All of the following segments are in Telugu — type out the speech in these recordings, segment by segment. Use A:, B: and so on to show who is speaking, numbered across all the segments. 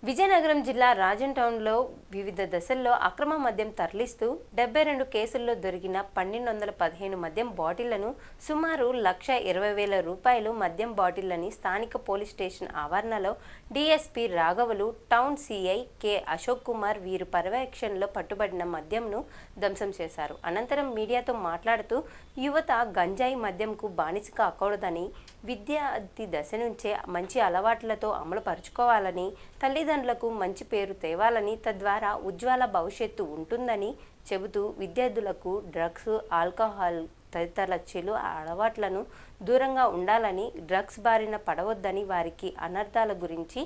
A: విజయనగరం జిల్లా రాజన్ టౌన్లో వివిధ దశల్లో అక్రమ మద్యం తరలిస్తూ 72 కేసుల్లో దొరికిన 1215 మద్యం బాటిళ్లను సుమారు 1,20,000 రూపాయలు మద్యం బాటిళ్లని స్థానిక పోలీస్ స్టేషన్ ఆవరణలో డీఎస్పీ రాఘవులు, town CI K Ashok Kumar వీరు పర్యవేక్షణలో పట్టుబడిన మద్యంను ధ్వంసం చేశారు. అనంతరం మీడియాతో మాట్లాడుతూ యువత గంజాయి మద్యంకు బానిస కాకూడదని, విద్యార్థి దశ నుంచే మంచి అలవాట్లతో అమలు పరుచుకోవాలని, తల్లిదండ్రులకు మంచి పేరు తేవాలని, తద్వారా ఉజ్వల భవిష్యత్తు ఉంటుందని చెబుతూ విద్యార్థులకు డ్రగ్స్, ఆల్కహాల్ తదితర చెడు అలవాట్లను దూరంగా ఉండాలని, డ్రగ్స్ బారిన పడవద్దని వారికి అనర్థాల గురించి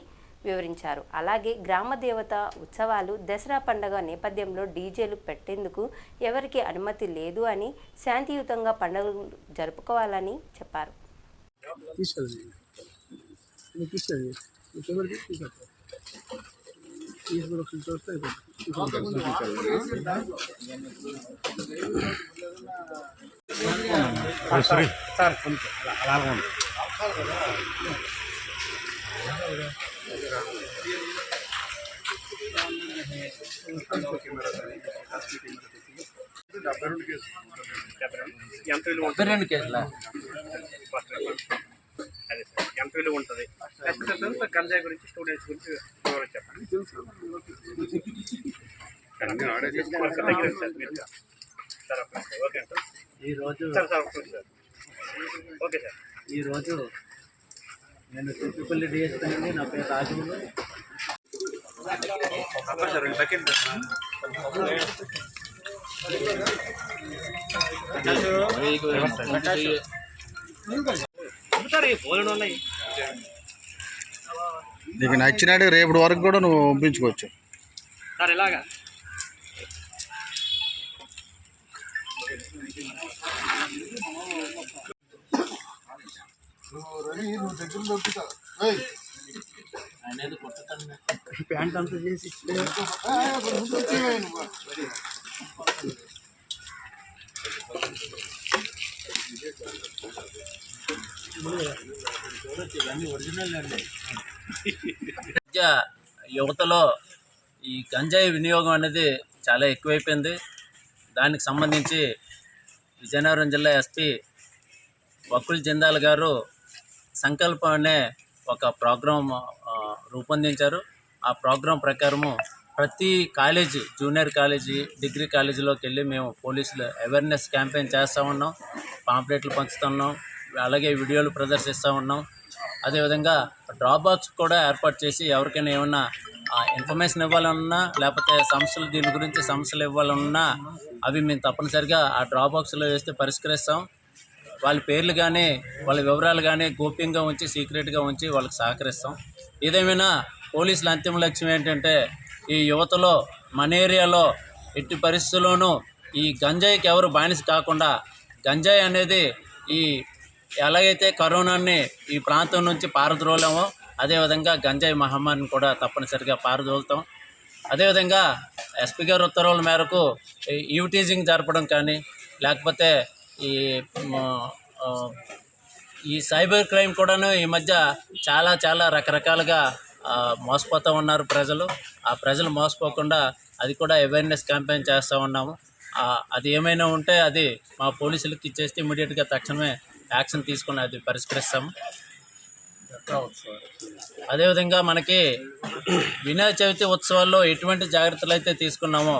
A: వివరించారు. అలాగే గ్రామ దేవత ఉత్సవాలు, దసరా పండుగ నేపథ్యంలో డీజేలు పెట్టేందుకు ఎవరికి అనుమతి లేదు అని, శాంతియుతంగా పండుగలు జరుపుకోవాలని చెప్పారు.
B: ఎంత కేసులా
C: అదే సార్ ఎంత విలువ ఉంటుంది గంజాయి గురించి స్టూడెంట్స్ గురించి వివరం చెప్పండి. Okay sir.
B: ఈరోజు
C: ఓకే సార్.
B: ఈరోజు నేను చుట్టుపల్లి డిఎస్పీ నుండి నా పేరు రాఘవులు.
D: నీకు నచ్చినట్టు రేపటి వరకు కూడా నువ్వు పంపించుకోవచ్చు
C: సార్. ఇలాగా
B: ప్యాంట్ అంతా చేసి
E: యువతలో ఈ గంజాయి వినియోగం అనేది చాలా ఎక్కువైపోయింది. దానికి సంబంధించి విజయనగరం జిల్లా ఎస్పీ వకుల్ జిందాల్ గారు సంకల్పం అనే ఒక ప్రోగ్రాం రూపొందించారు. ఆ ప్రోగ్రాం ప్రకారము ప్రతి కాలేజీ, జూనియర్ కాలేజీ, డిగ్రీ కాలేజీలోకి వెళ్ళి మేము పోలీసులు అవేర్నెస్ క్యాంపెయిన్ చేస్తూ ఉన్నాం, పాంప్లెట్లు పంచుతున్నాం, అలాగే వీడియోలు ప్రదర్శిస్తూ ఉన్నాం. అదేవిధంగా డ్రాప్ బాక్స్ కూడా ఏర్పాటు చేసి ఎవరికైనా ఏమన్నా ఇన్ఫర్మేషన్ ఇవ్వాలన్నా, లేకపోతే సమస్యలు దీని గురించి సమస్యలు ఇవ్వాలన్నా అవి మేము తప్పనిసరిగా ఆ డ్రాప్ బాక్స్లో వేస్తే పరిష్కరిస్తాం. వాళ్ళ పేర్లు కానీ వాళ్ళ వివరాలు కానీ గోప్యంగా ఉంచి, సీక్రెట్గా ఉంచి వాళ్ళకి సహకరిస్తాం. ఏదేమైనా పోలీసుల అంతిమ లక్ష్యం ఏంటంటే ఈ యువతలో, మన ఏరియాలో ఎట్టి పరిస్థితుల్లోనూ ఈ గంజాయికి ఎవరు బానిస కాకుండా, గంజాయి అనేది ఈ ఎలాగైతే కరోనాని ఈ ప్రాంతం నుంచి పారద్రోలామో అదేవిధంగా గంజాయి మహమ్మారిని కూడా తప్పనిసరిగా పారదోలుతాం. అదేవిధంగా ఎస్పీ గారి ఉత్తర్వుల మేరకు ఈవ్టీజింగ్ జరపడం కానీ, లేకపోతే ఈ సైబర్ క్రైమ్ కూడాను ఈ మధ్య చాలా రకరకాలుగా మోసపోతూ ఉన్నారు ప్రజలు. ఆ ప్రజలు మోసపోకుండా అది కూడా అవేర్నెస్ క్యాంపెయిన్ చేస్తూ ఉన్నాము. అది ఏమైనా ఉంటే అది మా పోలీసులకి ఇచ్చేస్తే ఇమీడియట్గా తక్షణమే యాక్షన్ తీసుకుని అది పరిష్కరిస్తాము. అదేవిధంగా మనకి వినాయక చవితి ఉత్సవాల్లో ఎటువంటి జాగ్రత్తలు అయితే తీసుకున్నామో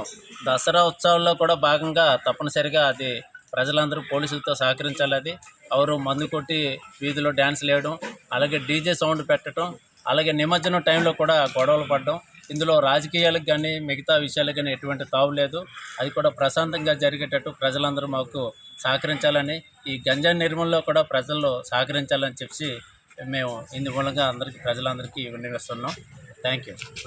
E: దసరా ఉత్సవాల్లో కూడా భాగంగా తప్పనిసరిగా అది ప్రజలందరూ పోలీసులతో సహకరించాలి. అది ఎవరు మందు కొట్టి వీధిలో డ్యాన్స్లు వేయడం, అలాగే డీజే సౌండ్ పెట్టడం, అలాగే నిమజ్జనం టైంలో కూడా గొడవలు పడడం, ఇందులో రాజకీయాలకు కానీ మిగతా విషయాలకు కానీ ఎటువంటి తావు లేదు. అది కూడా ప్రశాంతంగా జరిగేటట్టు ప్రజలందరూ మాకు సహకరించాలని, ఈ గంజాయి నిర్మూలనలో కూడా ప్రజల్లో సహకరించాలని చెప్పి మేము ఇందు మూలంగా ప్రజలందరికీ విన్నవిస్తున్నాం. Thank you.